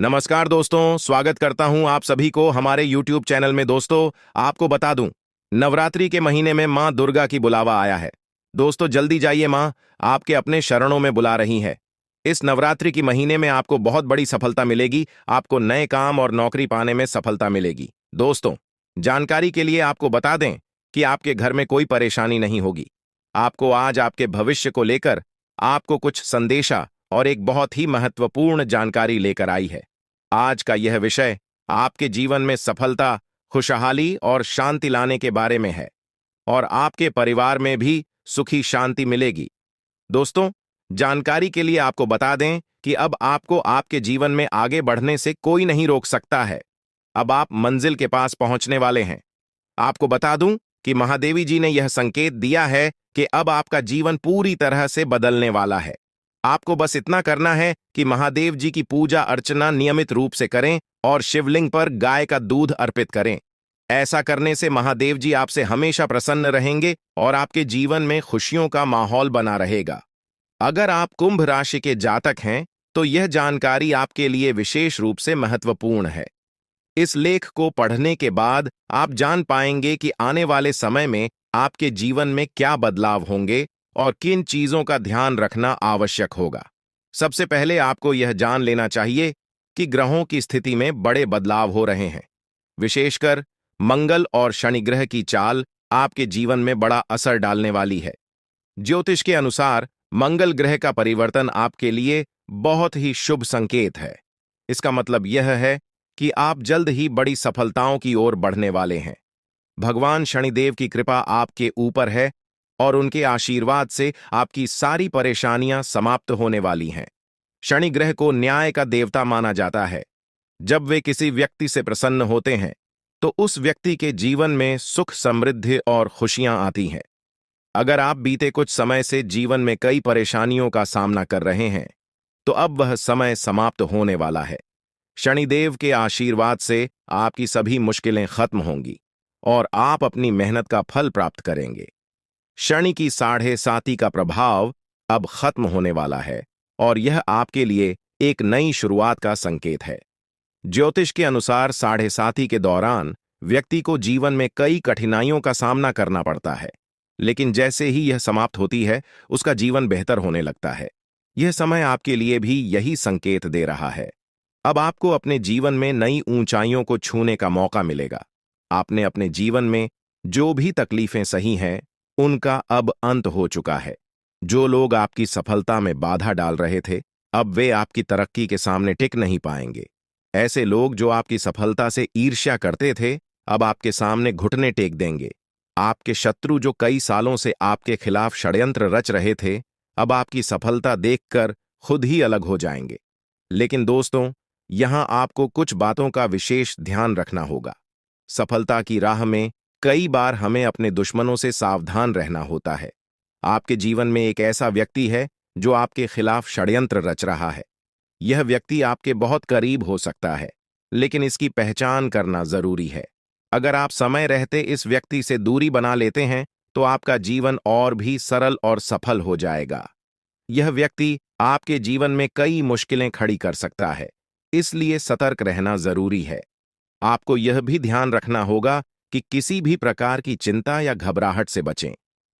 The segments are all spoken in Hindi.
नमस्कार दोस्तों, स्वागत करता हूं आप सभी को हमारे YouTube चैनल में। दोस्तों, आपको बता दूं, नवरात्रि के महीने में मां दुर्गा की बुलावा आया है। दोस्तों, जल्दी जाइए, मां आपके अपने शरणों में बुला रही है। इस नवरात्रि की महीने में आपको बहुत बड़ी सफलता मिलेगी। आपको नए काम और नौकरी पाने में सफलता मिलेगी। दोस्तों, जानकारी के लिए आपको बता दें कि आपके घर में कोई परेशानी नहीं होगी। आपको आज आपके भविष्य को लेकर आपको कुछ संदेशा और एक बहुत ही महत्वपूर्ण जानकारी लेकर आई है। आज का यह विषय आपके जीवन में सफलता, खुशहाली और शांति लाने के बारे में है और आपके परिवार में भी सुखी शांति मिलेगी। दोस्तों, जानकारी के लिए आपको बता दें कि अब आपको आपके जीवन में आगे बढ़ने से कोई नहीं रोक सकता है। अब आप मंजिल के पास पहुंचने वाले हैं। आपको बता दूं कि महादेवी जी ने यह संकेत दिया है कि अब आपका जीवन पूरी तरह से बदलने वाला है। आपको बस इतना करना है कि महादेव जी की पूजा अर्चना नियमित रूप से करें और शिवलिंग पर गाय का दूध अर्पित करें। ऐसा करने से महादेव जी आपसे हमेशा प्रसन्न रहेंगे और आपके जीवन में खुशियों का माहौल बना रहेगा। अगर आप कुंभ राशि के जातक हैं, तो यह जानकारी आपके लिए विशेष रूप से महत्वपूर्ण है। इस लेख को पढ़ने के बाद आप जान पाएंगे कि आने वाले समय में आपके जीवन में क्या बदलाव होंगे और किन चीजों का ध्यान रखना आवश्यक होगा। सबसे पहले आपको यह जान लेना चाहिए कि ग्रहों की स्थिति में बड़े बदलाव हो रहे हैं। विशेषकर मंगल और शनि ग्रह की चाल आपके जीवन में बड़ा असर डालने वाली है। ज्योतिष के अनुसार मंगल ग्रह का परिवर्तन आपके लिए बहुत ही शुभ संकेत है। इसका मतलब यह है कि आप जल्द ही बड़ी सफलताओं की ओर बढ़ने वाले हैं। भगवान शनिदेव की कृपा आपके ऊपर है और उनके आशीर्वाद से आपकी सारी परेशानियां समाप्त होने वाली हैं। शनि ग्रह को न्याय का देवता माना जाता है। जब वे किसी व्यक्ति से प्रसन्न होते हैं, तो उस व्यक्ति के जीवन में सुख, समृद्धि और खुशियां आती हैं। अगर आप बीते कुछ समय से जीवन में कई परेशानियों का सामना कर रहे हैं, तो अब वह समय समाप्त होने वाला है। शनिदेव के आशीर्वाद से आपकी सभी मुश्किलें खत्म होंगी और आप अपनी मेहनत का फल प्राप्त करेंगे। शनि की 7.5 का प्रभाव अब खत्म होने वाला है और यह आपके लिए एक नई शुरुआत का संकेत है। ज्योतिष के अनुसार 7.5 के दौरान व्यक्ति को जीवन में कई कठिनाइयों का सामना करना पड़ता है, लेकिन जैसे ही यह समाप्त होती है, उसका जीवन बेहतर होने लगता है। यह समय आपके लिए भी यही संकेत दे रहा है। अब आपको अपने जीवन में नई ऊंचाइयों को छूने का मौका मिलेगा। आपने अपने जीवन में जो भी तकलीफें सही हैं, उनका अब अंत हो चुका है। जो लोग आपकी सफलता में बाधा डाल रहे थे, अब वे आपकी तरक्की के सामने टिक नहीं पाएंगे। ऐसे लोग जो आपकी सफलता से ईर्ष्या करते थे, अब आपके सामने घुटने टेक देंगे। आपके शत्रु जो कई सालों से आपके खिलाफ षड्यंत्र रच रहे थे, अब आपकी सफलता देखकर खुद ही अलग हो जाएंगे। लेकिन दोस्तों, यहां आपको कुछ बातों का विशेष ध्यान रखना होगा। सफलता की राह में कई बार हमें अपने दुश्मनों से सावधान रहना होता है। आपके जीवन में एक ऐसा व्यक्ति है जो आपके खिलाफ षड्यंत्र रच रहा है। यह व्यक्ति आपके बहुत करीब हो सकता है, लेकिन इसकी पहचान करना जरूरी है। अगर आप समय रहते इस व्यक्ति से दूरी बना लेते हैं, तो आपका जीवन और भी सरल और सफल हो जाएगा। यह व्यक्ति आपके जीवन में कई मुश्किलें खड़ी कर सकता है, इसलिए सतर्क रहना जरूरी है। आपको यह भी ध्यान रखना होगा कि किसी भी प्रकार की चिंता या घबराहट से बचें।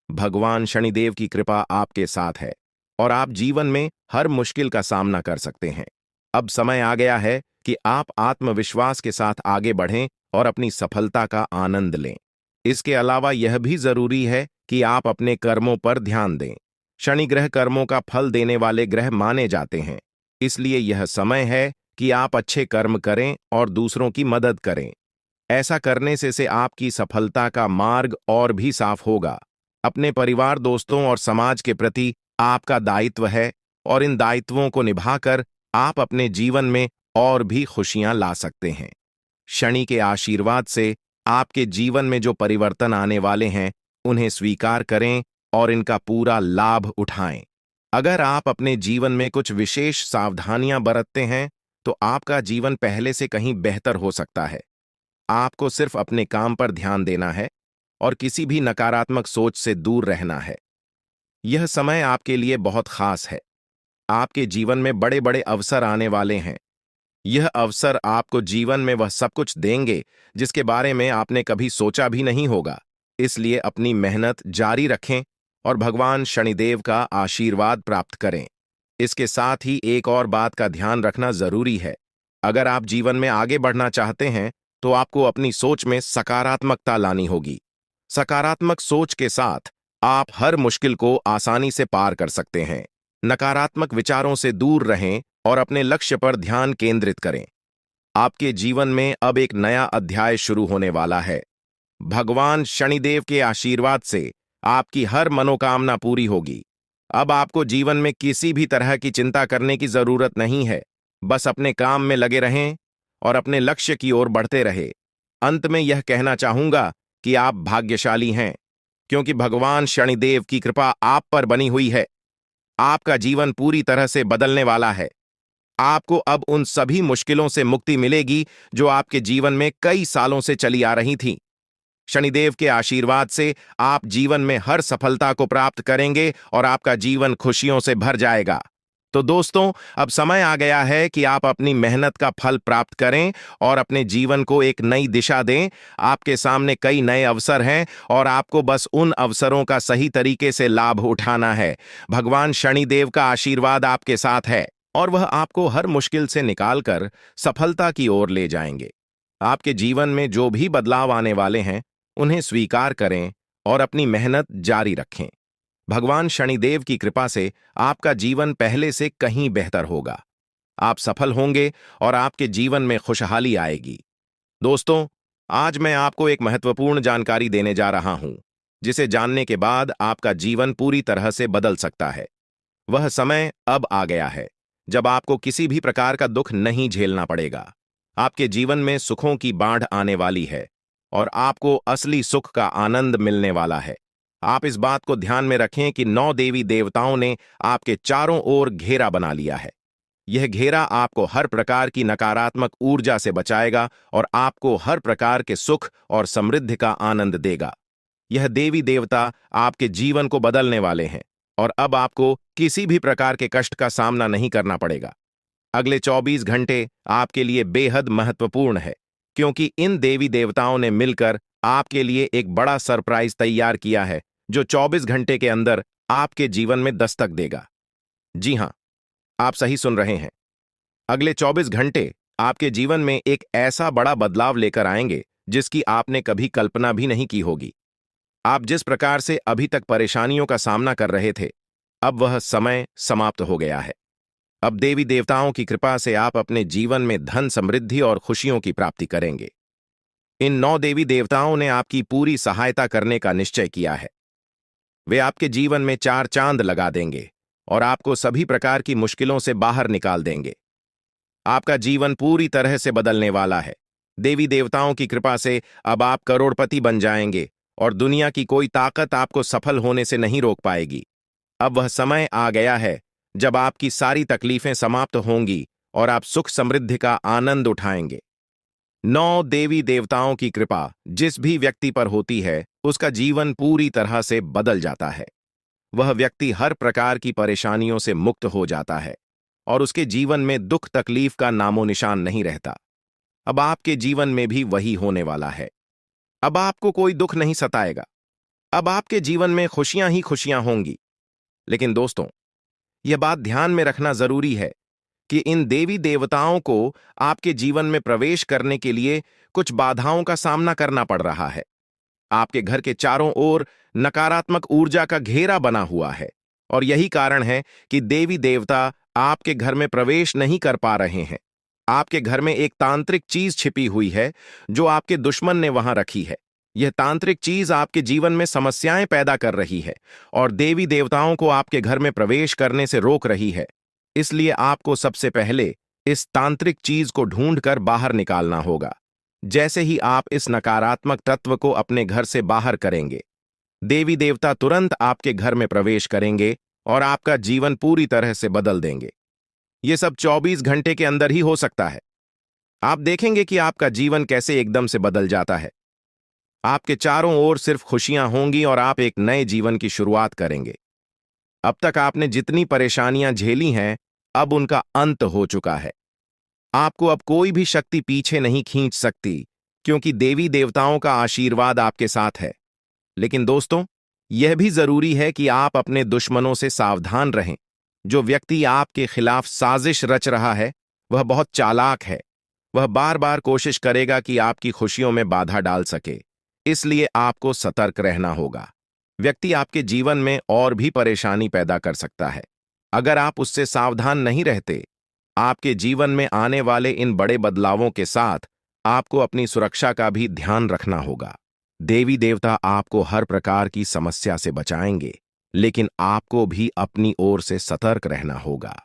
भगवान शनिदेव की कृपा आपके साथ है और आप जीवन में हर मुश्किल का सामना कर सकते हैं। अब समय आ गया है कि आप आत्मविश्वास के साथ आगे बढ़ें और अपनी सफलता का आनंद लें। इसके अलावा यह भी जरूरी है कि आप अपने कर्मों पर ध्यान दें। शनि ग्रह कर्मों का फल देने वाले ग्रह माने जाते हैं, इसलिए यह समय है कि आप अच्छे कर्म करें और दूसरों की मदद करें। ऐसा करने से आपकी सफलता का मार्ग और भी साफ होगा। अपने परिवार, दोस्तों और समाज के प्रति आपका दायित्व है और इन दायित्वों को निभाकर आप अपने जीवन में और भी खुशियां ला सकते हैं। शनि के आशीर्वाद से आपके जीवन में जो परिवर्तन आने वाले हैं, उन्हें स्वीकार करें और इनका पूरा लाभ उठाएं। अगर आप अपने जीवन में कुछ विशेष सावधानियां बरतते हैं, तो आपका जीवन पहले से कहीं बेहतर हो सकता है। आपको सिर्फ अपने काम पर ध्यान देना है और किसी भी नकारात्मक सोच से दूर रहना है। यह समय आपके लिए बहुत खास है। आपके जीवन में बड़े बड़े अवसर आने वाले हैं। यह अवसर आपको जीवन में वह सब कुछ देंगे जिसके बारे में आपने कभी सोचा भी नहीं होगा। इसलिए अपनी मेहनत जारी रखें और भगवान शनिदेव का आशीर्वाद प्राप्त करें। इसके साथ ही एक और बात का ध्यान रखना जरूरी है। अगर आप जीवन में आगे बढ़ना चाहते हैं तो आपको अपनी सोच में सकारात्मकता लानी होगी। सकारात्मक सोच के साथ आप हर मुश्किल को आसानी से पार कर सकते हैं। नकारात्मक विचारों से दूर रहें और अपने लक्ष्य पर ध्यान केंद्रित करें। आपके जीवन में अब एक नया अध्याय शुरू होने वाला है। भगवान शनिदेव के आशीर्वाद से आपकी हर मनोकामना पूरी होगी। अब आपको जीवन में किसी भी तरह की चिंता करने की जरूरत नहीं है। बस अपने काम में लगे रहें और अपने लक्ष्य की ओर बढ़ते रहे। अंत में यह कहना चाहूंगा कि आप भाग्यशाली हैं, क्योंकि भगवान शनिदेव की कृपा आप पर बनी हुई है। आपका जीवन पूरी तरह से बदलने वाला है। आपको अब उन सभी मुश्किलों से मुक्ति मिलेगी जो आपके जीवन में कई सालों से चली आ रही थीं। शनिदेव के आशीर्वाद से आप जीवन में हर सफलता को प्राप्त करेंगे और आपका जीवन खुशियों से भर जाएगा। तो दोस्तों, अब समय आ गया है कि आप अपनी मेहनत का फल प्राप्त करें और अपने जीवन को एक नई दिशा दें। आपके सामने कई नए अवसर हैं और आपको बस उन अवसरों का सही तरीके से लाभ उठाना है। भगवान शनिदेव का आशीर्वाद आपके साथ है और वह आपको हर मुश्किल से निकालकर सफलता की ओर ले जाएंगे। आपके जीवन में जो भी बदलाव आने वाले हैं, उन्हें स्वीकार करें और अपनी मेहनत जारी रखें। भगवान शनिदेव की कृपा से आपका जीवन पहले से कहीं बेहतर होगा। आप सफल होंगे और आपके जीवन में खुशहाली आएगी। दोस्तों, आज मैं आपको एक महत्वपूर्ण जानकारी देने जा रहा हूं, जिसे जानने के बाद आपका जीवन पूरी तरह से बदल सकता है। वह समय अब आ गया है जब आपको किसी भी प्रकार का दुख नहीं झेलना पड़ेगा। आपके जीवन में सुखों की बाढ़ आने वाली है और आपको असली सुख का आनंद मिलने वाला है। आप इस बात को ध्यान में रखें कि 9 देवी देवताओं ने आपके चारों ओर घेरा बना लिया है। यह घेरा आपको हर प्रकार की नकारात्मक ऊर्जा से बचाएगा और आपको हर प्रकार के सुख और समृद्धि का आनंद देगा। यह देवी देवता आपके जीवन को बदलने वाले हैं और अब आपको किसी भी प्रकार के कष्ट का सामना नहीं करना पड़ेगा। अगले 24 घंटे आपके लिए बेहद महत्वपूर्ण है, क्योंकि इन देवी देवताओं ने मिलकर आपके लिए एक बड़ा सरप्राइज तैयार किया है जो 24 घंटे के अंदर आपके जीवन में दस्तक देगा। जी हां, आप सही सुन रहे हैं। अगले 24 घंटे आपके जीवन में एक ऐसा बड़ा बदलाव लेकर आएंगे जिसकी आपने कभी कल्पना भी नहीं की होगी। आप जिस प्रकार से अभी तक परेशानियों का सामना कर रहे थे, अब वह समय समाप्त हो गया है। अब देवी देवताओं की कृपा से आप अपने जीवन में धन, समृद्धि और खुशियों की प्राप्ति करेंगे। इन 9 देवी देवताओं ने आपकी पूरी सहायता करने का निश्चय किया है। वे आपके जीवन में 4 चांद लगा देंगे और आपको सभी प्रकार की मुश्किलों से बाहर निकाल देंगे। आपका जीवन पूरी तरह से बदलने वाला है। देवी देवताओं की कृपा से अब आप करोड़पति बन जाएंगे और दुनिया की कोई ताकत आपको सफल होने से नहीं रोक पाएगी। अब वह समय आ गया है जब आपकी सारी तकलीफें समाप्त होंगी और आप सुख समृद्धि का आनंद उठाएंगे। 9 देवी देवताओं की कृपा जिस भी व्यक्ति पर होती है, उसका जीवन पूरी तरह से बदल जाता है। वह व्यक्ति हर प्रकार की परेशानियों से मुक्त हो जाता है और उसके जीवन में दुख तकलीफ का नामो निशान नहीं रहता। अब आपके जीवन में भी वही होने वाला है। अब आपको कोई दुख नहीं सताएगा। अब आपके जीवन में खुशियां ही खुशियां होंगी। लेकिन दोस्तों, यह बात ध्यान में रखना जरूरी है कि इन देवी देवताओं को आपके जीवन में प्रवेश करने के लिए कुछ बाधाओं का सामना करना पड़ रहा है। आपके घर के चारों ओर नकारात्मक ऊर्जा का घेरा बना हुआ है और यही कारण है कि देवी देवता आपके घर में प्रवेश नहीं कर पा रहे हैं। आपके घर में एक तांत्रिक चीज छिपी हुई है जो आपके दुश्मन ने वहां रखी है। यह तांत्रिक चीज आपके जीवन में समस्याएं पैदा कर रही है और देवी देवताओं को आपके घर में प्रवेश करने से रोक रही है। इसलिए आपको सबसे पहले इस तांत्रिक चीज को ढूंढकर बाहर निकालना होगा। जैसे ही आप इस नकारात्मक तत्व को अपने घर से बाहर करेंगे, देवी देवता तुरंत आपके घर में प्रवेश करेंगे और आपका जीवन पूरी तरह से बदल देंगे। यह सब 24 घंटे के अंदर ही हो सकता है। आप देखेंगे कि आपका जीवन कैसे एकदम से बदल जाता है। आपके चारों ओर सिर्फ खुशियां होंगी और आप एक नए जीवन की शुरुआत करेंगे। अब तक आपने जितनी परेशानियां झेली हैं, अब उनका अंत हो चुका है। आपको अब कोई भी शक्ति पीछे नहीं खींच सकती, क्योंकि देवी देवताओं का आशीर्वाद आपके साथ है। लेकिन दोस्तों, यह भी जरूरी है कि आप अपने दुश्मनों से सावधान रहें। जो व्यक्ति आपके खिलाफ साजिश रच रहा है, वह बहुत चालाक है। वह बार बार कोशिश करेगा कि आपकी खुशियों में बाधा डाल सके। इसलिए आपको सतर्क रहना होगा। व्यक्ति आपके जीवन में और भी परेशानी पैदा कर सकता है। अगर आप उससे सावधान नहीं रहते, आपके जीवन में आने वाले इन बड़े बदलावों के साथ आपको अपनी सुरक्षा का भी ध्यान रखना होगा। देवी देवता आपको हर प्रकार की समस्या से बचाएंगे, लेकिन आपको भी अपनी ओर से सतर्क रहना होगा।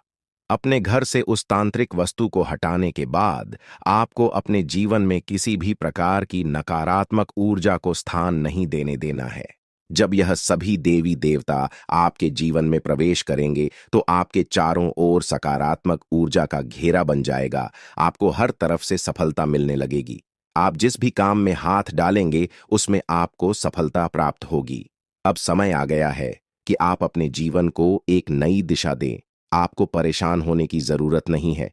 अपने घर से उस तांत्रिक वस्तु को हटाने के बाद आपको अपने जीवन में किसी भी प्रकार की नकारात्मक ऊर्जा को स्थान नहीं देने देना है। जब यह सभी देवी देवता आपके जीवन में प्रवेश करेंगे, तो आपके चारों ओर सकारात्मक ऊर्जा का घेरा बन जाएगा। आपको हर तरफ से सफलता मिलने लगेगी। आप जिस भी काम में हाथ डालेंगे, उसमें आपको सफलता प्राप्त होगी। अब समय आ गया है कि आप अपने जीवन को एक नई दिशा दें। आपको परेशान होने की जरूरत नहीं है,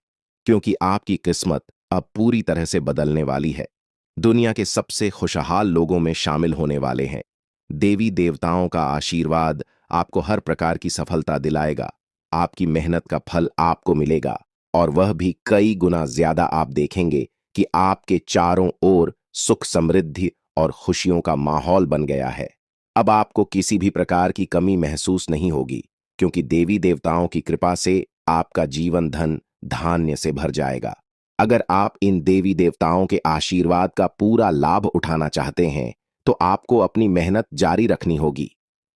क्योंकि आपकी किस्मत अब पूरी तरह से बदलने वाली है। दुनिया के सबसे खुशहाल लोगों में शामिल होने वाले हैं। देवी देवताओं का आशीर्वाद आपको हर प्रकार की सफलता दिलाएगा। आपकी मेहनत का फल आपको मिलेगा, और वह भी कई गुना ज्यादा। आप देखेंगे कि आपके चारों ओर सुख, समृद्धि और खुशियों का माहौल बन गया है। अब आपको किसी भी प्रकार की कमी महसूस नहीं होगी, क्योंकि देवी देवताओं की कृपा से आपका जीवन धन धान्य से भर जाएगा। अगर आप इन देवी देवताओं के आशीर्वाद का पूरा लाभ उठाना चाहते हैं, तो आपको अपनी मेहनत जारी रखनी होगी।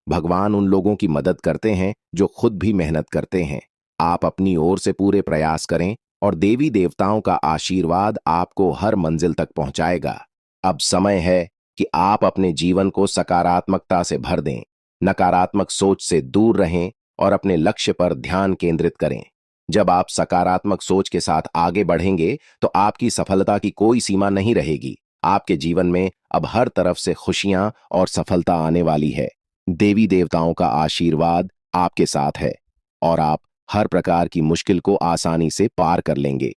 भगवान उन लोगों की मदद करते हैं जो खुद भी मेहनत करते हैं। आप अपनी ओर से पूरे प्रयास करें, और देवी देवताओं का आशीर्वाद आपको हर मंजिल तक पहुंचाएगा। अब समय है कि आप अपने जीवन को सकारात्मकता से भर दें। नकारात्मक सोच से दूर रहें और अपने लक्ष्य पर ध्यान केंद्रित करें। जब आप सकारात्मक सोच के साथ आगे बढ़ेंगे, तो आपकी सफलता की कोई सीमा नहीं रहेगी। आपके जीवन में अब हर तरफ से खुशियां और सफलता आने वाली है। देवी देवताओं का आशीर्वाद आपके साथ है, और आप हर प्रकार की मुश्किल को आसानी से पार कर लेंगे।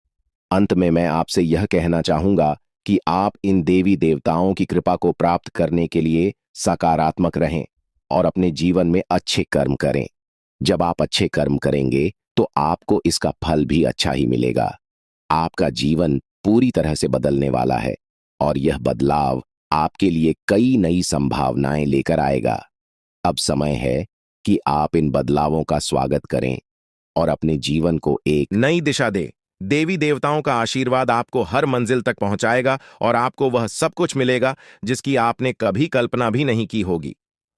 अंत में मैं आपसे यह कहना चाहूंगा कि आप इन देवी देवताओं की कृपा को प्राप्त करने के लिए सकारात्मक रहें और अपने जीवन में अच्छे कर्म करें। जब आप अच्छे कर्म करेंगे, तो आपको इसका फल भी अच्छा ही मिलेगा। आपका जीवन पूरी तरह से बदलने वाला है, और यह बदलाव आपके लिए कई नई संभावनाएं लेकर आएगा। अब समय है कि आप इन बदलावों का स्वागत करें और अपने जीवन को एक नई दिशा दें। देवी देवताओं का आशीर्वाद आपको हर मंजिल तक पहुंचाएगा, और आपको वह सब कुछ मिलेगा जिसकी आपने कभी कल्पना भी नहीं की होगी।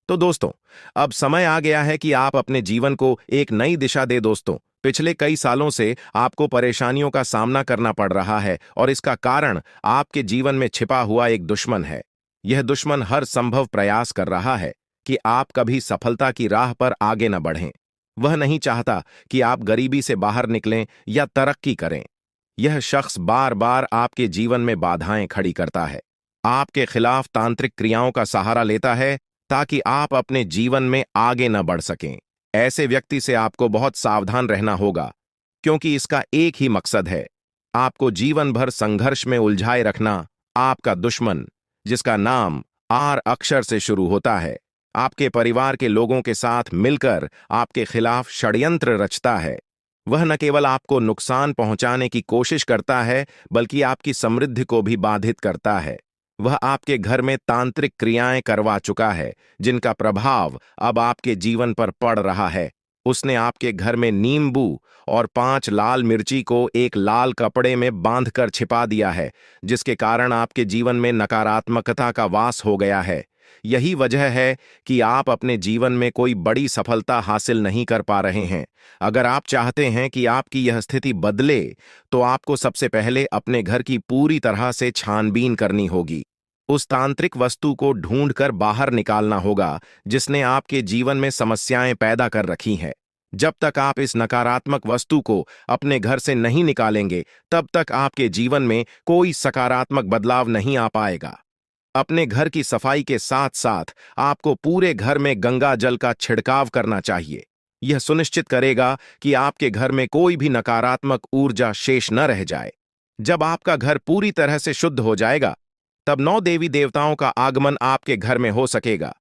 तो दोस्तों, अब समय आ गया है कि आप अपने जीवन को एक नई दिशा दे। दोस्तों, पिछले कई सालों से आपको परेशानियों का सामना करना पड़ रहा है, और इसका कारण आपके जीवन में छिपा हुआ एक दुश्मन है। यह दुश्मन हर संभव प्रयास कर रहा है कि आप कभी सफलता की राह पर आगे न बढ़ें। वह नहीं चाहता कि आप गरीबी से बाहर निकलें या तरक्की करें। यह शख्स बार बार आपके जीवन में बाधाएं खड़ी करता है, आपके खिलाफ तांत्रिक क्रियाओं का सहारा लेता है, ताकि आप अपने जीवन में आगे न बढ़ सकें। ऐसे व्यक्ति से आपको बहुत सावधान रहना होगा, क्योंकि इसका एक ही मकसद है, आपको जीवन भर संघर्ष में उलझाए रखना। आपका दुश्मन, जिसका नाम आर अक्षर से शुरू होता है, आपके परिवार के लोगों के साथ मिलकर आपके खिलाफ षड्यंत्र रचता है। वह न केवल आपको नुकसान पहुंचाने की कोशिश करता है, बल्कि आपकी समृद्धि को भी बाधित करता है। वह आपके घर में तांत्रिक क्रियाएं करवा चुका है, जिनका प्रभाव अब आपके जीवन पर पड़ रहा है। उसने आपके घर में नींबू और 5 लाल मिर्ची को एक लाल कपड़े में बांधकर छिपा दिया है, जिसके कारण आपके जीवन में नकारात्मकता का वास हो गया है। यही वजह है कि आप अपने जीवन में कोई बड़ी सफलता हासिल नहीं कर पा रहे हैं। अगर आप चाहते हैं कि आपकी यह स्थिति बदले, तो आपको सबसे पहले अपने घर की पूरी तरह से छानबीन करनी होगी। उस तांत्रिक वस्तु को ढूंढकर बाहर निकालना होगा, जिसने आपके जीवन में समस्याएं पैदा कर रखी हैं। जब तक आप इस नकारात्मक वस्तु को अपने घर से नहीं निकालेंगे, तब तक आपके जीवन में कोई सकारात्मक बदलाव नहीं आ पाएगा। अपने घर की सफाई के साथ साथ आपको पूरे घर में गंगा जल का छिड़काव करना चाहिए। यह सुनिश्चित करेगा कि आपके घर में कोई भी नकारात्मक ऊर्जा शेष न रह जाए। जब आपका घर पूरी तरह से शुद्ध हो जाएगा, तब 9 देवी देवताओं का आगमन आपके घर में हो सकेगा।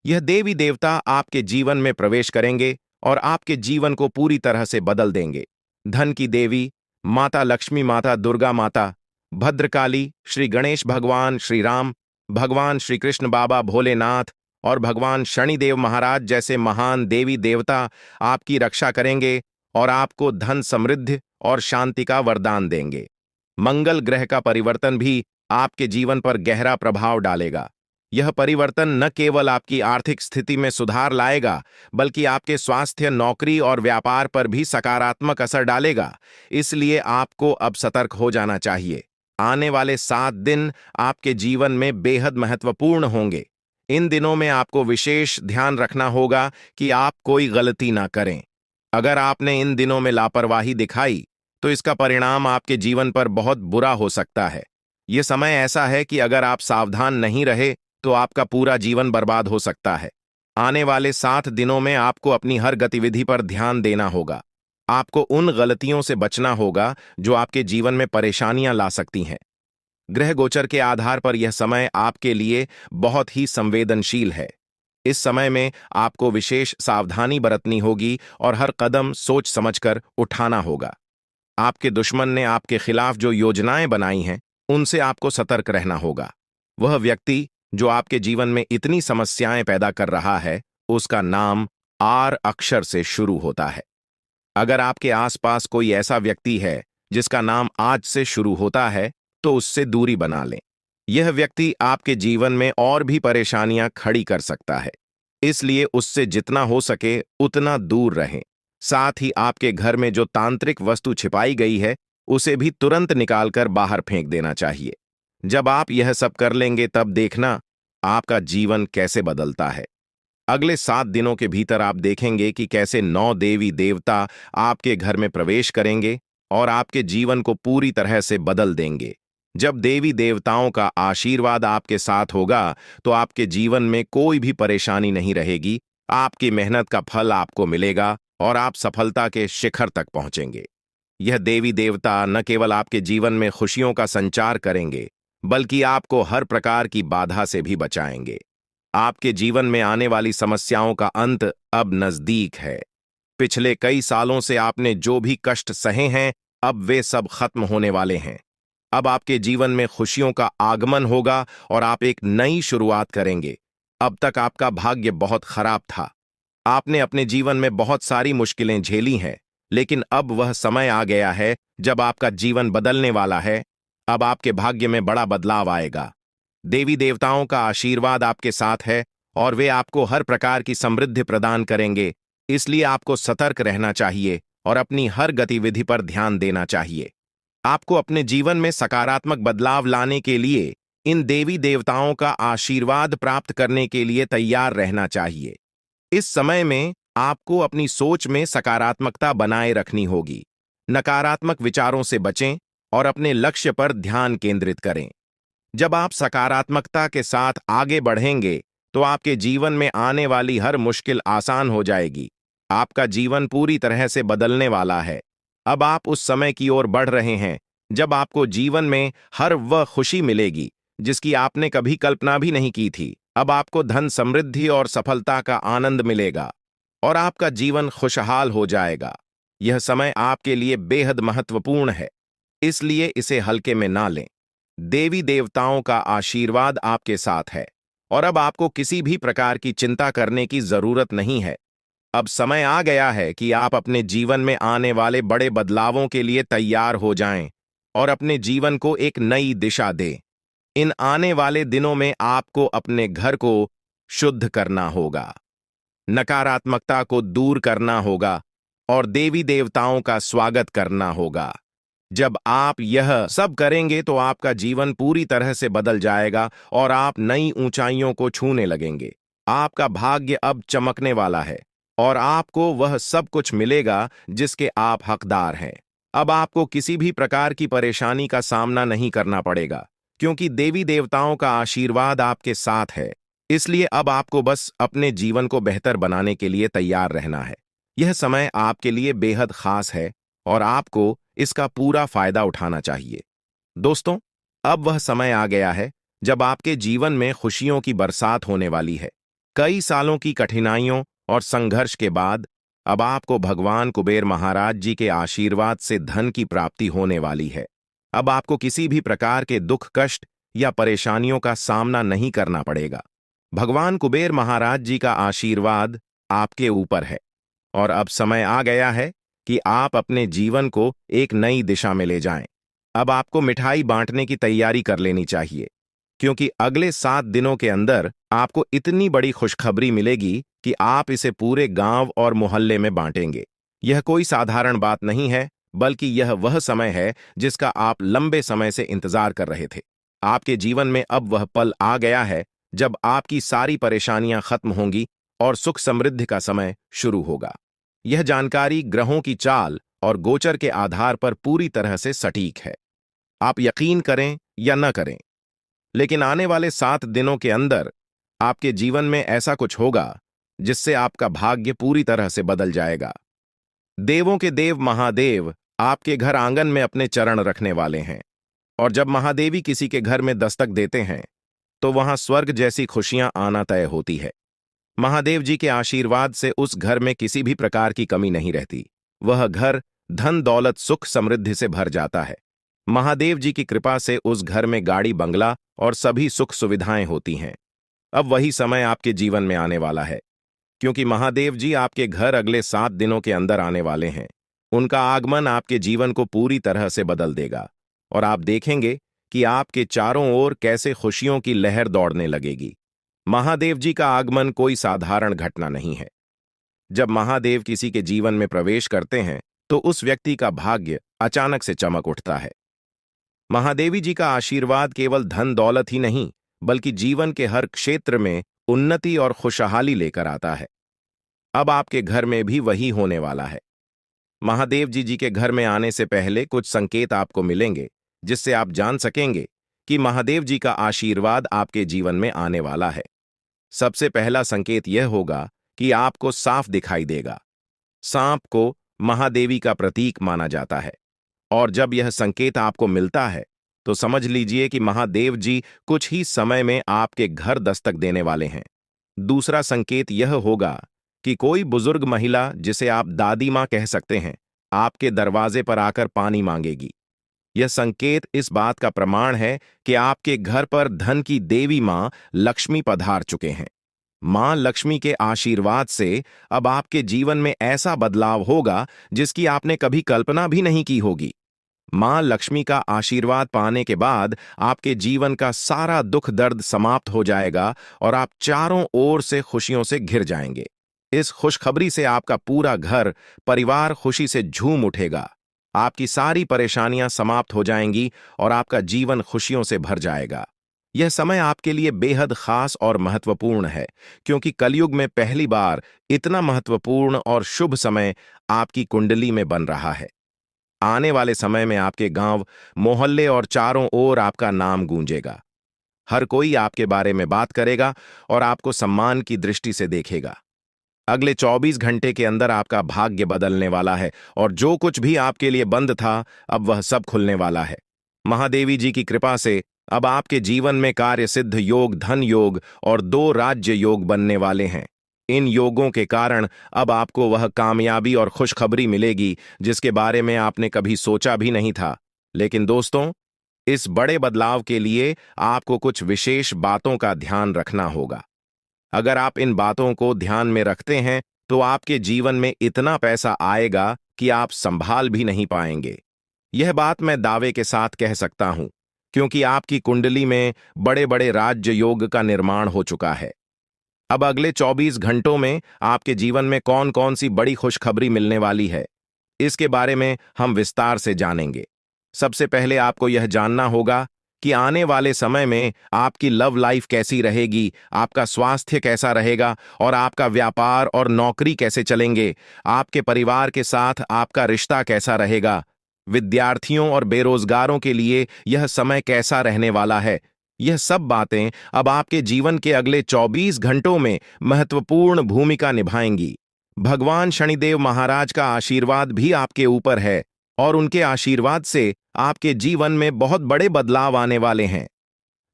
यह देवी देवता आपके जीवन में प्रवेश करेंगे और आपके जीवन को पूरी तरह से बदल देंगे। धन की देवी माता लक्ष्मी, माता दुर्गा माता, भद्रकाली, श्री गणेश भगवान, श्री राम भगवान, श्री कृष्ण बाबा भोलेनाथ और भगवान शनिदेव महाराज जैसे महान देवी देवता आपकी रक्षा करेंगे और आपको धन, समृद्धि और शांति का वरदान देंगे। मंगल ग्रह का परिवर्तन भी आपके जीवन पर गहरा प्रभाव डालेगा। यह परिवर्तन न केवल आपकी आर्थिक स्थिति में सुधार लाएगा, बल्कि आपके स्वास्थ्य, नौकरी और व्यापार पर भी सकारात्मक असर डालेगा। इसलिए आपको अब सतर्क हो जाना चाहिए। आने वाले 7 दिन आपके जीवन में बेहद महत्वपूर्ण होंगे। इन दिनों में आपको विशेष ध्यान रखना होगा कि आप कोई गलती ना करें। अगर आपने इन दिनों में लापरवाही दिखाई, तो इसका परिणाम आपके जीवन पर बहुत बुरा हो सकता है। यह समय ऐसा है कि अगर आप सावधान नहीं रहे, तो आपका पूरा जीवन बर्बाद हो सकता है। आने वाले 7 दिनों में आपको अपनी हर गतिविधि पर ध्यान देना होगा। आपको उन गलतियों से बचना होगा जो आपके जीवन में परेशानियां ला सकती हैं। ग्रह गोचर के आधार पर यह समय आपके लिए बहुत ही संवेदनशील है। इस समय में आपको विशेष सावधानी बरतनी होगी और हर कदम सोच समझकर उठाना होगा। आपके दुश्मन ने आपके खिलाफ जो योजनाएं बनाई हैं, उनसे आपको सतर्क रहना होगा। वह व्यक्ति जो आपके जीवन में इतनी समस्याएं पैदा कर रहा है, उसका नाम आर अक्षर से शुरू होता है। अगर आपके आसपास कोई ऐसा व्यक्ति है जिसका नाम आज से शुरू होता है, तो उससे दूरी बना लें। यह व्यक्ति आपके जीवन में और भी परेशानियां खड़ी कर सकता है, इसलिए उससे जितना हो सके उतना दूर रहें। साथ ही आपके घर में जो तांत्रिक वस्तु छिपाई गई है, उसे भी तुरंत निकालकर बाहर फेंक देना चाहिए। जब आप यह सब कर लेंगे, तब देखना आपका जीवन कैसे बदलता है। अगले 7 दिनों के भीतर आप देखेंगे कि कैसे 9 देवी देवता आपके घर में प्रवेश करेंगे और आपके जीवन को पूरी तरह से बदल देंगे। जब देवी देवताओं का आशीर्वाद आपके साथ होगा, तो आपके जीवन में कोई भी परेशानी नहीं रहेगी। आपकी मेहनत का फल आपको मिलेगा और आप सफलता के शिखर तक पहुंचेंगे। यह देवी देवता न केवल आपके जीवन में खुशियों का संचार करेंगे, बल्कि आपको हर प्रकार की बाधा से भी बचाएंगे। आपके जीवन में आने वाली समस्याओं का अंत अब नजदीक है। पिछले कई सालों से आपने जो भी कष्ट सहे हैं, अब वे सब खत्म होने वाले हैं। अब आपके जीवन में खुशियों का आगमन होगा और आप एक नई शुरुआत करेंगे। अब तक आपका भाग्य बहुत खराब था। आपने अपने जीवन में बहुत सारी मुश्किलें झेली हैं, लेकिन अब वह समय आ गया है जब आपका जीवन बदलने वाला है। अब आपके भाग्य में बड़ा बदलाव आएगा। देवी देवताओं का आशीर्वाद आपके साथ है और वे आपको हर प्रकार की समृद्धि प्रदान करेंगे। इसलिए आपको सतर्क रहना चाहिए और अपनी हर गतिविधि पर ध्यान देना चाहिए। आपको अपने जीवन में सकारात्मक बदलाव लाने के लिए इन देवी देवताओं का आशीर्वाद प्राप्त करने के लिए तैयार रहना चाहिए। इस समय में आपको अपनी सोच में सकारात्मकता बनाए रखनी होगी। नकारात्मक विचारों से बचें और अपने लक्ष्य पर ध्यान केंद्रित करें। जब आप सकारात्मकता के साथ आगे बढ़ेंगे, तो आपके जीवन में आने वाली हर मुश्किल आसान हो जाएगी। आपका जीवन पूरी तरह से बदलने वाला है। अब आप उस समय की ओर बढ़ रहे हैं जब आपको जीवन में हर वह खुशी मिलेगी जिसकी आपने कभी कल्पना भी नहीं की थी। अब आपको धन, समृद्धि और सफलता का आनंद मिलेगा और आपका जीवन खुशहाल हो जाएगा। यह समय आपके लिए बेहद महत्वपूर्ण है, इसलिए इसे हल्के में ना लें। देवी देवताओं का आशीर्वाद आपके साथ है और अब आपको किसी भी प्रकार की चिंता करने की जरूरत नहीं है। अब समय आ गया है कि आप अपने जीवन में आने वाले बड़े बदलावों के लिए तैयार हो जाएं और अपने जीवन को एक नई दिशा दें। इन आने वाले दिनों में आपको अपने घर को शुद्ध करना होगा, नकारात्मकता को दूर करना होगा और देवी देवताओं का स्वागत करना होगा। जब आप यह सब करेंगे, तो आपका जीवन पूरी तरह से बदल जाएगा और आप नई ऊंचाइयों को छूने लगेंगे। आपका भाग्य अब चमकने वाला है और आपको वह सब कुछ मिलेगा जिसके आप हकदार हैं। अब आपको किसी भी प्रकार की परेशानी का सामना नहीं करना पड़ेगा, क्योंकि देवी देवताओं का आशीर्वाद आपके साथ है। इसलिए अब आपको बस अपने जीवन को बेहतर बनाने के लिए तैयार रहना है। यह समय आपके लिए बेहद खास है और आपको इसका पूरा फायदा उठाना चाहिए। दोस्तों, अब वह समय आ गया है जब आपके जीवन में खुशियों की बरसात होने वाली है। कई सालों की कठिनाइयों और संघर्ष के बाद अब आपको भगवान कुबेर महाराज जी के आशीर्वाद से धन की प्राप्ति होने वाली है। अब आपको किसी भी प्रकार के दुख, कष्ट या परेशानियों का सामना नहीं करना पड़ेगा। भगवान कुबेर महाराज जी का आशीर्वाद आपके ऊपर है और अब समय आ गया है कि आप अपने जीवन को एक नई दिशा में ले जाएं। अब आपको मिठाई बांटने की तैयारी कर लेनी चाहिए, क्योंकि अगले 7 दिनों के अंदर आपको इतनी बड़ी खुशखबरी मिलेगी कि आप इसे पूरे गांव और मोहल्ले में बांटेंगे। यह कोई साधारण बात नहीं है, बल्कि यह वह समय है जिसका आप लंबे समय से इंतजार कर रहे थे। आपके जीवन में अब वह पल आ गया है जब आपकी सारी परेशानियां खत्म होंगी और सुख समृद्धि का समय शुरू होगा। यह जानकारी ग्रहों की चाल और गोचर के आधार पर पूरी तरह से सटीक है। आप यकीन करें या न करें, लेकिन आने वाले 7 दिनों के अंदर आपके जीवन में ऐसा कुछ होगा जिससे आपका भाग्य पूरी तरह से बदल जाएगा। देवों के देव महादेव आपके घर आंगन में अपने चरण रखने वाले हैं, और जब महादेवी किसी के घर में दस्तक देते हैं तो वहां स्वर्ग जैसी खुशियां आना तय होती है। महादेव जी के आशीर्वाद से उस घर में किसी भी प्रकार की कमी नहीं रहती। वह घर धन, दौलत, सुख, समृद्धि से भर जाता है। महादेव जी की कृपा से उस घर में गाड़ी, बंगला और सभी सुख सुविधाएं होती हैं। अब वही समय आपके जीवन में आने वाला है, क्योंकि महादेव जी आपके घर अगले 7 दिनों के अंदर आने वाले हैं। उनका आगमन आपके जीवन को पूरी तरह से बदल देगा और आप देखेंगे कि आपके चारों ओर कैसे खुशियों की लहर दौड़ने लगेगी। महादेव जी का आगमन कोई साधारण घटना नहीं है। जब महादेव किसी के जीवन में प्रवेश करते हैं तो उस व्यक्ति का भाग्य अचानक से चमक उठता है। महादेवी जी का आशीर्वाद केवल धन दौलत ही नहीं, बल्कि जीवन के हर क्षेत्र में उन्नति और खुशहाली लेकर आता है। अब आपके घर में भी वही होने वाला है। महादेव जी के घर में आने से पहले कुछ संकेत आपको मिलेंगे, जिससे आप जान सकेंगे कि महादेव जी का आशीर्वाद आपके जीवन में आने वाला है। सबसे पहला संकेत यह होगा कि आपको साफ दिखाई देगा। सांप को महादेवी का प्रतीक माना जाता है, और जब यह संकेत आपको मिलता है तो समझ लीजिए कि महादेव जी कुछ ही समय में आपके घर दस्तक देने वाले हैं। दूसरा संकेत यह होगा कि कोई बुजुर्ग महिला, जिसे आप दादी मां कह सकते हैं, आपके दरवाजे पर आकर पानी मांगेगी। यह संकेत इस बात का प्रमाण है कि आपके घर पर धन की देवी मां लक्ष्मी पधार चुके हैं। मां लक्ष्मी के आशीर्वाद से अब आपके जीवन में ऐसा बदलाव होगा जिसकी आपने कभी कल्पना भी नहीं की होगी। मां लक्ष्मी का आशीर्वाद पाने के बाद आपके जीवन का सारा दुख दर्द समाप्त हो जाएगा और आप चारों ओर से खुशियों से घिर जाएंगे। इस खुशखबरी से आपका पूरा घर परिवार खुशी से झूम उठेगा। आपकी सारी परेशानियां समाप्त हो जाएंगी और आपका जीवन खुशियों से भर जाएगा। यह समय आपके लिए बेहद खास और महत्वपूर्ण है, क्योंकि कलयुग में पहली बार इतना महत्वपूर्ण और शुभ समय आपकी कुंडली में बन रहा है। आने वाले समय में आपके गांव, मोहल्ले और चारों ओर आपका नाम गूंजेगा। हर कोई आपके बारे में बात करेगा और आपको सम्मान की दृष्टि से देखेगा। अगले 24 घंटे के अंदर आपका भाग्य बदलने वाला है और जो कुछ भी आपके लिए बंद था, अब वह सब खुलने वाला है। महादेवी जी की कृपा से अब आपके जीवन में कार्य सिद्ध योग, धन योग और 2 राज्य योग बनने वाले हैं। इन योगों के कारण अब आपको वह कामयाबी और खुशखबरी मिलेगी जिसके बारे में आपने कभी सोचा भी नहीं था। लेकिन दोस्तों, इस बड़े बदलाव के लिए आपको कुछ विशेष बातों का ध्यान रखना होगा। अगर आप इन बातों को ध्यान में रखते हैं तो आपके जीवन में इतना पैसा आएगा कि आप संभाल भी नहीं पाएंगे। यह बात मैं दावे के साथ कह सकता हूं, क्योंकि आपकी कुंडली में बड़े बड़े राज्य योग का निर्माण हो चुका है। अब अगले 24 घंटों में आपके जीवन में कौन कौन सी बड़ी खुशखबरी मिलने वाली है, इसके बारे में हम विस्तार से जानेंगे। सबसे पहले आपको यह जानना होगा कि आने वाले समय में आपकी लव लाइफ कैसी रहेगी, आपका स्वास्थ्य कैसा रहेगा और आपका व्यापार और नौकरी कैसे चलेंगे। आपके परिवार के साथ आपका रिश्ता कैसा रहेगा। विद्यार्थियों और बेरोजगारों के लिए यह समय कैसा रहने वाला है। यह सब बातें अब आपके जीवन के अगले 24 घंटों में महत्वपूर्ण भूमिका निभाएंगी। भगवान शनिदेव महाराज का आशीर्वाद भी आपके ऊपर है और उनके आशीर्वाद से आपके जीवन में बहुत बड़े बदलाव आने वाले हैं।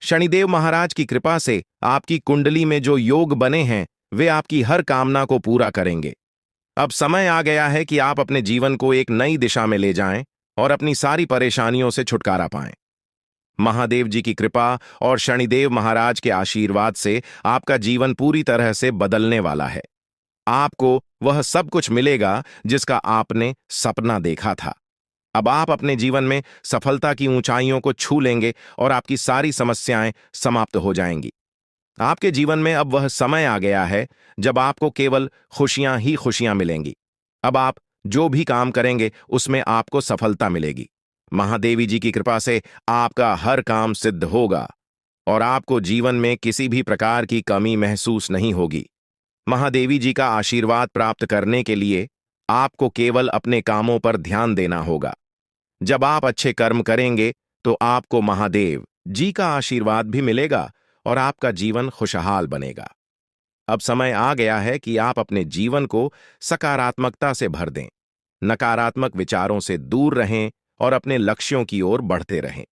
शनिदेव महाराज की कृपा से आपकी कुंडली में जो योग बने हैं वे आपकी हर कामना को पूरा करेंगे। अब समय आ गया है कि आप अपने जीवन को एक नई दिशा में ले जाएं और अपनी सारी परेशानियों से छुटकारा पाएं। महादेव जी की कृपा और शनिदेव महाराज के आशीर्वाद से आपका जीवन पूरी तरह से बदलने वाला है। आपको वह सब कुछ मिलेगा जिसका आपने सपना देखा था। अब आप अपने जीवन में सफलता की ऊंचाइयों को छू लेंगे और आपकी सारी समस्याएं समाप्त हो जाएंगी। आपके जीवन में अब वह समय आ गया है जब आपको केवल खुशियां ही खुशियां मिलेंगी। अब आप जो भी काम करेंगे उसमें आपको सफलता मिलेगी। महादेवी जी की कृपा से आपका हर काम सिद्ध होगा और आपको जीवन में किसी भी प्रकार की कमी महसूस नहीं होगी। महादेवी जी का आशीर्वाद प्राप्त करने के लिए आपको केवल अपने कामों पर ध्यान देना होगा। जब आप अच्छे कर्म करेंगे तो आपको महादेव जी का आशीर्वाद भी मिलेगा और आपका जीवन खुशहाल बनेगा। अब समय आ गया है कि आप अपने जीवन को सकारात्मकता से भर दें, नकारात्मक विचारों से दूर रहें और अपने लक्ष्यों की ओर बढ़ते रहें।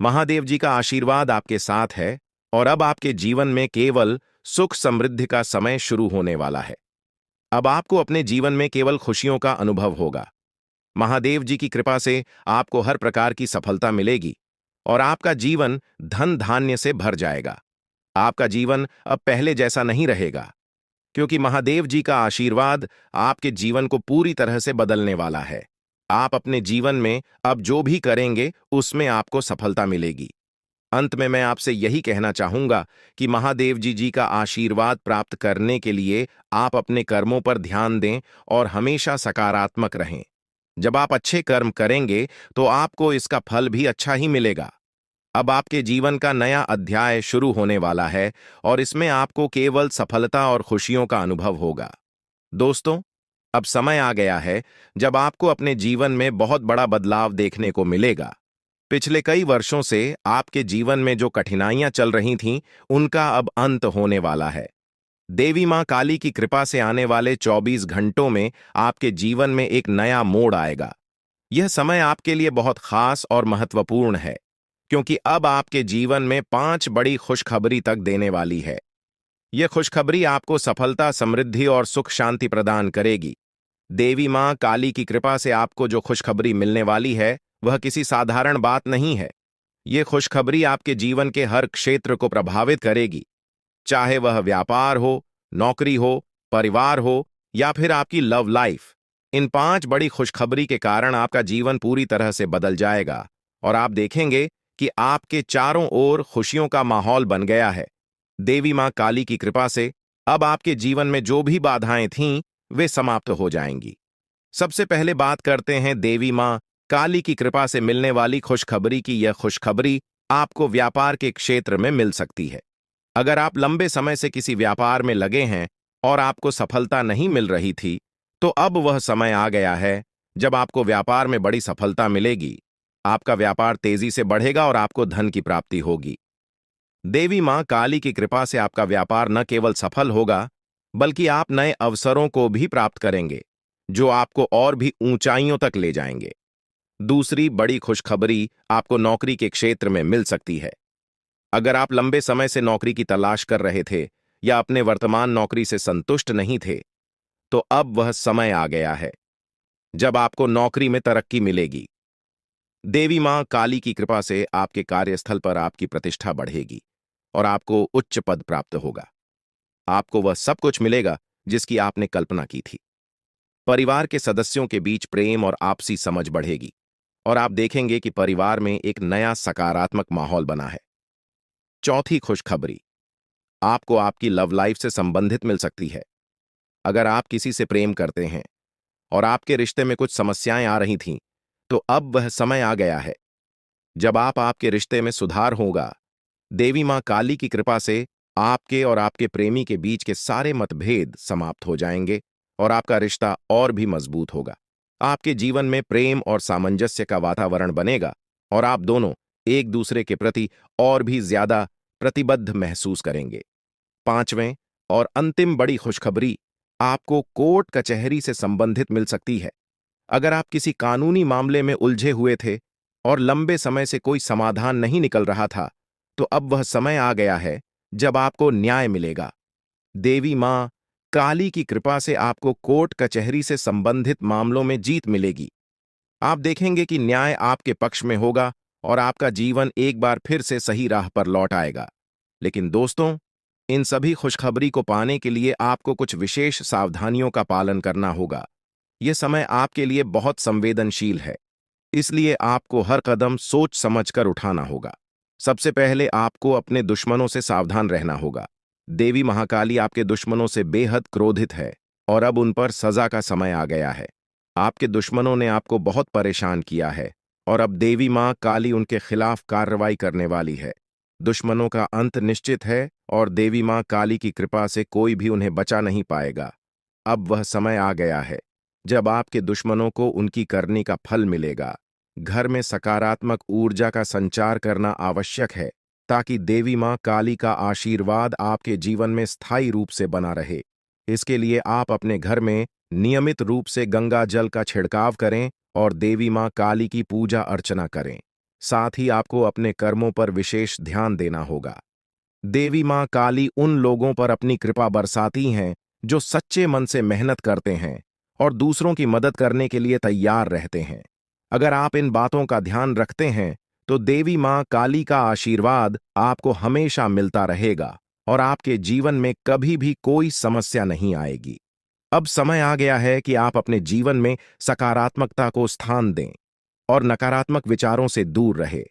महादेव जी का आशीर्वाद आपके साथ है और अब आपके जीवन में केवल सुख समृद्धि का समय शुरू होने वाला है। अब आपको अपने जीवन में केवल खुशियों का अनुभव होगा। महादेव जी की कृपा से आपको हर प्रकार की सफलता मिलेगी और आपका जीवन धन धान्य से भर जाएगा। आपका जीवन अब पहले जैसा नहीं रहेगा, क्योंकि महादेव जी का आशीर्वाद आपके जीवन को पूरी तरह से बदलने वाला है। आप अपने जीवन में अब जो भी करेंगे उसमें आपको सफलता मिलेगी। अंत में मैं आपसे यही कहना चाहूंगा कि महादेव जी का आशीर्वाद प्राप्त करने के लिए आप अपने कर्मों पर ध्यान दें और हमेशा सकारात्मक रहें। जब आप अच्छे कर्म करेंगे तो आपको इसका फल भी अच्छा ही मिलेगा। अब आपके जीवन का नया अध्याय शुरू होने वाला है और इसमें आपको केवल सफलता और खुशियों का अनुभव होगा। दोस्तों, अब समय आ गया है जब आपको अपने जीवन में बहुत बड़ा बदलाव देखने को मिलेगा। पिछले कई वर्षों से आपके जीवन में जो कठिनाइयां चल रही थीं, उनका अब अंत होने वाला है। देवी मां काली की कृपा से आने वाले 24 घंटों में आपके जीवन में एक नया मोड़ आएगा। यह समय आपके लिए बहुत खास और महत्वपूर्ण है, क्योंकि अब आपके जीवन में 5 बड़ी खुशखबरी तक देने वाली है। यह खुशखबरी आपको सफलता, समृद्धि और सुख शांति प्रदान करेगी। देवी मां काली की कृपा से आपको जो खुशखबरी मिलने वाली है वह किसी साधारण बात नहीं है। यह खुशखबरी आपके जीवन के हर क्षेत्र को प्रभावित करेगी, चाहे वह व्यापार हो, नौकरी हो, परिवार हो या फिर आपकी लव लाइफ। इन 5 बड़ी खुशखबरी के कारण आपका जीवन पूरी तरह से बदल जाएगा और आप देखेंगे कि आपके चारों ओर खुशियों का माहौल बन गया है। देवी मां काली की कृपा से अब आपके जीवन में जो भी बाधाएं थीं वे समाप्त हो जाएंगी। सबसे पहले बात करते हैं देवी मां काली की कृपा से मिलने वाली खुशखबरी की। यह खुशखबरी आपको व्यापार के क्षेत्र में मिल सकती है। अगर आप लंबे समय से किसी व्यापार में लगे हैं और आपको सफलता नहीं मिल रही थी, तो अब वह समय आ गया है जब आपको व्यापार में बड़ी सफलता मिलेगी। आपका व्यापार तेजी से बढ़ेगा और आपको धन की प्राप्ति होगी। देवी मां काली की कृपा से आपका व्यापार न केवल सफल होगा, बल्कि आप नए अवसरों को भी प्राप्त करेंगे, जो आपको और भी ऊंचाइयों तक ले जाएंगे। दूसरी बड़ी खुशखबरी आपको नौकरी के क्षेत्र में मिल सकती है। अगर आप लंबे समय से नौकरी की तलाश कर रहे थे या अपने वर्तमान नौकरी से संतुष्ट नहीं थे, तो अब वह समय आ गया है जब आपको नौकरी में तरक्की मिलेगी। देवी मां काली की कृपा से आपके कार्यस्थल पर आपकी प्रतिष्ठा बढ़ेगी और आपको उच्च पद प्राप्त होगा। आपको वह सब कुछ मिलेगा जिसकी आपने कल्पना की थी। परिवार के सदस्यों के बीच प्रेम और आपसी समझ बढ़ेगी और आप देखेंगे कि परिवार में एक नया सकारात्मक माहौल बना है। चौथी खुशखबरी आपको आपकी लव लाइफ से संबंधित मिल सकती है। अगर आप किसी से प्रेम करते हैं और आपके रिश्ते में कुछ समस्याएं आ रही थीं, तो अब वह समय आ गया है जब आपके रिश्ते में सुधार होगा। देवी मां काली की कृपा से आपके और आपके प्रेमी के बीच के सारे मतभेद समाप्त हो जाएंगे और आपका रिश्ता और भी मजबूत होगा। आपके जीवन में प्रेम और सामंजस्य का वातावरण बनेगा और आप दोनों एक दूसरे के प्रति और भी ज्यादा प्रतिबद्ध महसूस करेंगे। पांचवें और अंतिम बड़ी खुशखबरी आपको कोर्ट कचहरी से संबंधित मिल सकती है। अगर आप किसी कानूनी मामले में उलझे हुए थे और लंबे समय से कोई समाधान नहीं निकल रहा था, तो अब वह समय आ गया है जब आपको न्याय मिलेगा। देवी मां काली की कृपा से आपको कोर्ट कचहरी से संबंधित मामलों में जीत मिलेगी। आप देखेंगे कि न्याय आपके पक्ष में होगा और आपका जीवन एक बार फिर से सही राह पर लौट आएगा। लेकिन दोस्तों, इन सभी खुशखबरी को पाने के लिए आपको कुछ विशेष सावधानियों का पालन करना होगा। यह समय आपके लिए बहुत संवेदनशील है, इसलिए आपको हर कदम सोच समझकर उठाना होगा। सबसे पहले आपको अपने दुश्मनों से सावधान रहना होगा। देवी महाकाली आपके दुश्मनों से बेहद क्रोधित है और अब उन पर सजा का समय आ गया है। आपके दुश्मनों ने आपको बहुत परेशान किया है और अब देवी मां काली उनके खिलाफ कार्रवाई करने वाली है। दुश्मनों का अंत निश्चित है और देवी मां काली की कृपा से कोई भी उन्हें बचा नहीं पाएगा। अब वह समय आ गया है जब आपके दुश्मनों को उनकी करनी का फल मिलेगा। घर में सकारात्मक ऊर्जा का संचार करना आवश्यक है ताकि देवी मां काली का आशीर्वाद आपके जीवन में स्थायी रूप से बना रहे। इसके लिए आप अपने घर में नियमित रूप से गंगा जल का छिड़काव करें और देवी मां काली की पूजा अर्चना करें। साथ ही आपको अपने कर्मों पर विशेष ध्यान देना होगा। देवी मां काली उन लोगों पर अपनी कृपा बरसाती हैं जो सच्चे मन से मेहनत करते हैं और दूसरों की मदद करने के लिए तैयार रहते हैं। अगर आप इन बातों का ध्यान रखते हैं तो देवी मां काली का आशीर्वाद आपको हमेशा मिलता रहेगा और आपके जीवन में कभी भी कोई समस्या नहीं आएगी। अब समय आ गया है कि आप अपने जीवन में सकारात्मकता को स्थान दें और नकारात्मक विचारों से दूर रहे।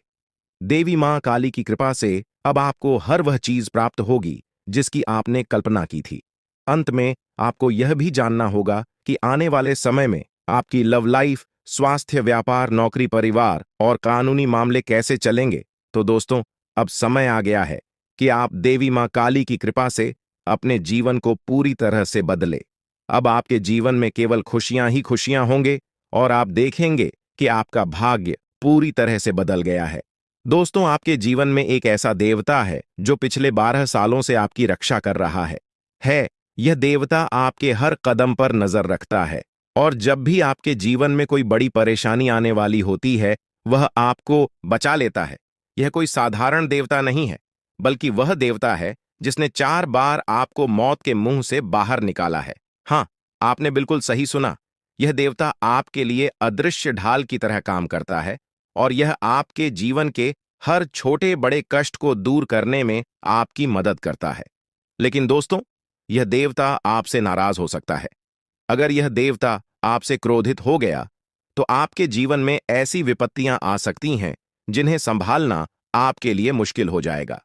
देवी मां काली की कृपा से अब आपको हर वह चीज प्राप्त होगी जिसकी आपने कल्पना की थी। अंत में आपको यह भी जानना होगा कि आने वाले समय में आपकी लव लाइफ, स्वास्थ्य, व्यापार, नौकरी, परिवार और कानूनी मामले कैसे चलेंगे। तो दोस्तों, अब समय आ गया है कि आप देवी मां काली की कृपा से अपने जीवन को पूरी तरह से बदले। अब आपके जीवन में केवल खुशियां ही खुशियां होंगे और आप देखेंगे कि आपका भाग्य पूरी तरह से बदल गया है। दोस्तों, आपके जीवन में एक ऐसा देवता है जो पिछले 12 सालों से आपकी रक्षा कर रहा है। यह देवता आपके हर कदम पर नजर रखता है और जब भी आपके जीवन में कोई बड़ी परेशानी आने वाली होती है, वह आपको बचा लेता है। यह कोई साधारण देवता नहीं है, बल्कि वह देवता है जिसने 4 बार आपको मौत के मुंह से बाहर निकाला है। हाँ, आपने बिल्कुल सही सुना। यह देवता आपके लिए अदृश्य ढाल की तरह काम करता है और यह आपके जीवन के हर छोटे बड़े कष्ट को दूर करने में आपकी मदद करता है। लेकिन दोस्तों, यह देवता आपसे नाराज हो सकता है। अगर यह देवता आपसे क्रोधित हो गया, तो आपके जीवन में ऐसी विपत्तियां आ सकती हैं जिन्हें संभालना आपके लिए मुश्किल हो जाएगा।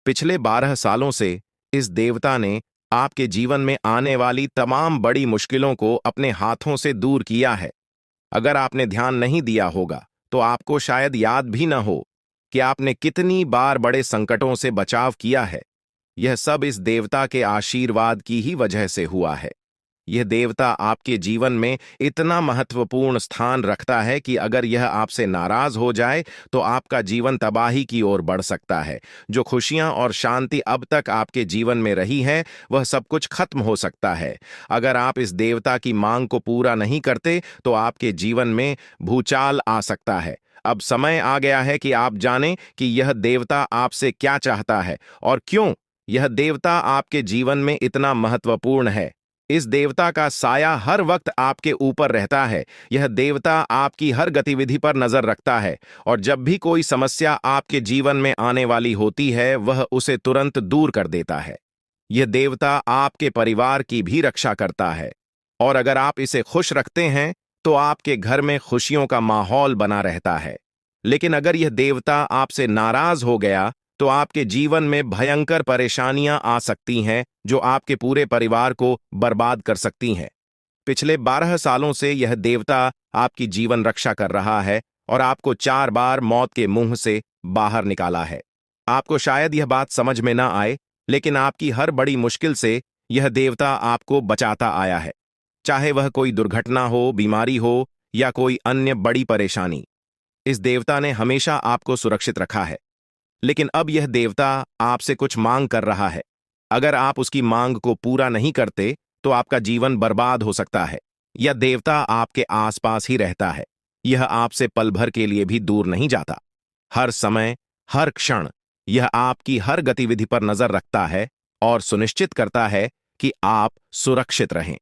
पिछले 12 सालों से इस देवता ने आपके जीवन में आने वाली तमाम बड़ी मुश्किलों को अपने हाथों से दूर किया है। अगर आपने ध्यान नहीं दिया होगा, तो आपको शायद याद भी न हो कि आपने कितनी बार बड़े संकटों से बचाव किया है। यह सब इस देवता के आशीर्वाद की ही वजह से हुआ है। यह देवता आपके जीवन में इतना महत्वपूर्ण स्थान रखता है कि अगर यह आपसे नाराज हो जाए तो आपका जीवन तबाही की ओर बढ़ सकता है। जो खुशियां और शांति अब तक आपके जीवन में रही है, वह सब कुछ खत्म हो सकता है। अगर आप इस देवता की मांग को पूरा नहीं करते तो आपके जीवन में भूचाल आ सकता है। अब समय आ गया है कि आप जानें कि यह देवता आपसे क्या चाहता है और क्यों यह देवता आपके जीवन में इतना महत्वपूर्ण है। इस देवता का साया हर वक्त आपके ऊपर रहता है। यह देवता आपकी हर गतिविधि पर नजर रखता है और जब भी कोई समस्या आपके जीवन में आने वाली होती है, वह उसे तुरंत दूर कर देता है। यह देवता आपके परिवार की भी रक्षा करता है और अगर आप इसे खुश रखते हैं तो आपके घर में खुशियों का माहौल बना रहता है। लेकिन अगर यह देवता आपसे नाराज हो गया तो आपके जीवन में भयंकर परेशानियां आ सकती हैं जो आपके पूरे परिवार को बर्बाद कर सकती हैं। पिछले 12 सालों से यह देवता आपकी जीवन रक्षा कर रहा है और आपको 4 बार मौत के मुंह से बाहर निकाला है। आपको शायद यह बात समझ में ना आए, लेकिन आपकी हर बड़ी मुश्किल से यह देवता आपको बचाता आया है। चाहे वह कोई दुर्घटना हो, बीमारी हो या कोई अन्य बड़ी परेशानी, इस देवता ने हमेशा आपको सुरक्षित रखा है। लेकिन अब यह देवता आपसे कुछ मांग कर रहा है। अगर आप उसकी मांग को पूरा नहीं करते तो आपका जीवन बर्बाद हो सकता है। यह देवता आपके आसपास ही रहता है। यह आपसे पल भर के लिए भी दूर नहीं जाता। हर समय, हर क्षण यह आपकी हर गतिविधि पर नजर रखता है और सुनिश्चित करता है कि आप सुरक्षित रहें।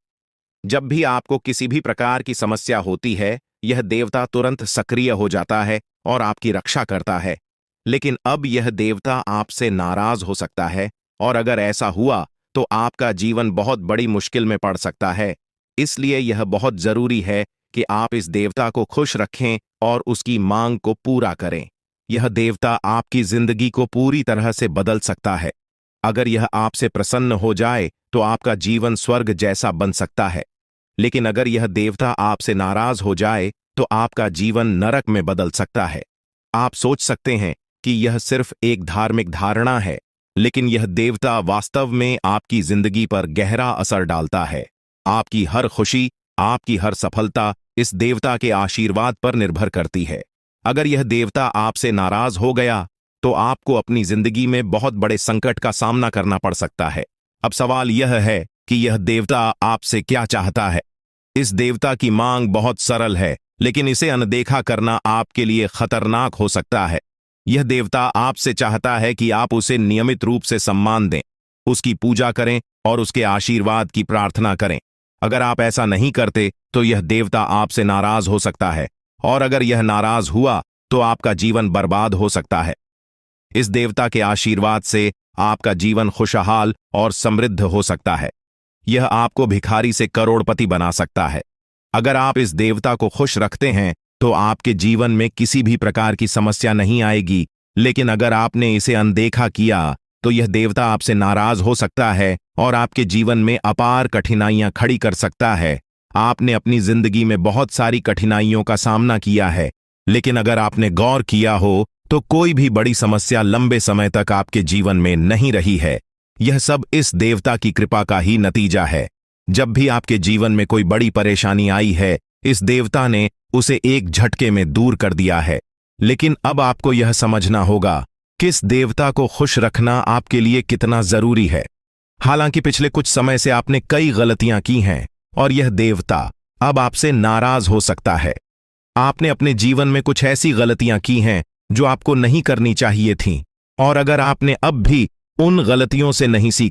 जब भी आपको किसी भी प्रकार की समस्या होती है, यह देवता तुरंत सक्रिय हो जाता है और आपकी रक्षा करता है। लेकिन अब यह देवता आपसे नाराज हो सकता है, और अगर ऐसा हुआ तो आपका जीवन बहुत बड़ी मुश्किल में पड़ सकता है। इसलिए यह बहुत जरूरी है कि आप इस देवता को खुश रखें और उसकी मांग को पूरा करें। यह देवता आपकी जिंदगी को पूरी तरह से बदल सकता है। अगर यह आपसे प्रसन्न हो जाए तो आपका जीवन स्वर्ग जैसा बन सकता है। लेकिन अगर यह देवता आपसे नाराज हो जाए तो आपका जीवन नरक में बदल सकता है। आप सोच सकते हैं कि यह सिर्फ एक धार्मिक धारणा है, लेकिन यह देवता वास्तव में आपकी जिंदगी पर गहरा असर डालता है। आपकी हर खुशी, आपकी हर सफलता इस देवता के आशीर्वाद पर निर्भर करती है। अगर यह देवता आपसे नाराज हो गया तो आपको अपनी जिंदगी में बहुत बड़े संकट का सामना करना पड़ सकता है। अब सवाल यह है कि यह देवता आपसे क्या चाहता है। इस देवता की मांग बहुत सरल है, लेकिन इसे अनदेखा करना आपके लिए खतरनाक हो सकता है। यह देवता आपसे चाहता है कि आप उसे नियमित रूप से सम्मान दें, उसकी पूजा करें और उसके आशीर्वाद की प्रार्थना करें। अगर आप ऐसा नहीं करते तो यह देवता आपसे नाराज हो सकता है, और अगर यह नाराज हुआ तो आपका जीवन बर्बाद हो सकता है। इस देवता के आशीर्वाद से आपका जीवन खुशहाल और समृद्ध हो सकता है। यह आपको भिखारी से करोड़पति बना सकता है। अगर आप इस देवता को खुश रखते हैं तो आपके जीवन में किसी भी प्रकार की समस्या नहीं आएगी, लेकिन अगर आपने इसे अनदेखा किया तो यह देवता आपसे नाराज हो सकता है और आपके जीवन में अपार कठिनाइयां खड़ी कर सकता है। आपने अपनी जिंदगी में बहुत सारी कठिनाइयों का सामना किया है, लेकिन अगर आपने गौर किया हो तो कोई भी बड़ी समस्या लंबे समय तक आपके जीवन में नहीं रही है। यह सब इस देवता की कृपा का ही नतीजा है। जब भी आपके जीवन में कोई बड़ी परेशानी आई है, इस देवता ने उसे एक झटके में दूर कर दिया है। लेकिन अब आपको यह समझना होगा कि इस देवता को खुश रखना आपके लिए कितना जरूरी है। हालांकि पिछले कुछ समय से आपने कई गलतियां की हैं और यह देवता अब आपसे नाराज हो सकता है। आपने अपने जीवन में कुछ ऐसी गलतियां की हैं जो आपको नहीं करनी चाहिए थीं, और अगर आपने अब भी उन गलतियों से नहीं सीखा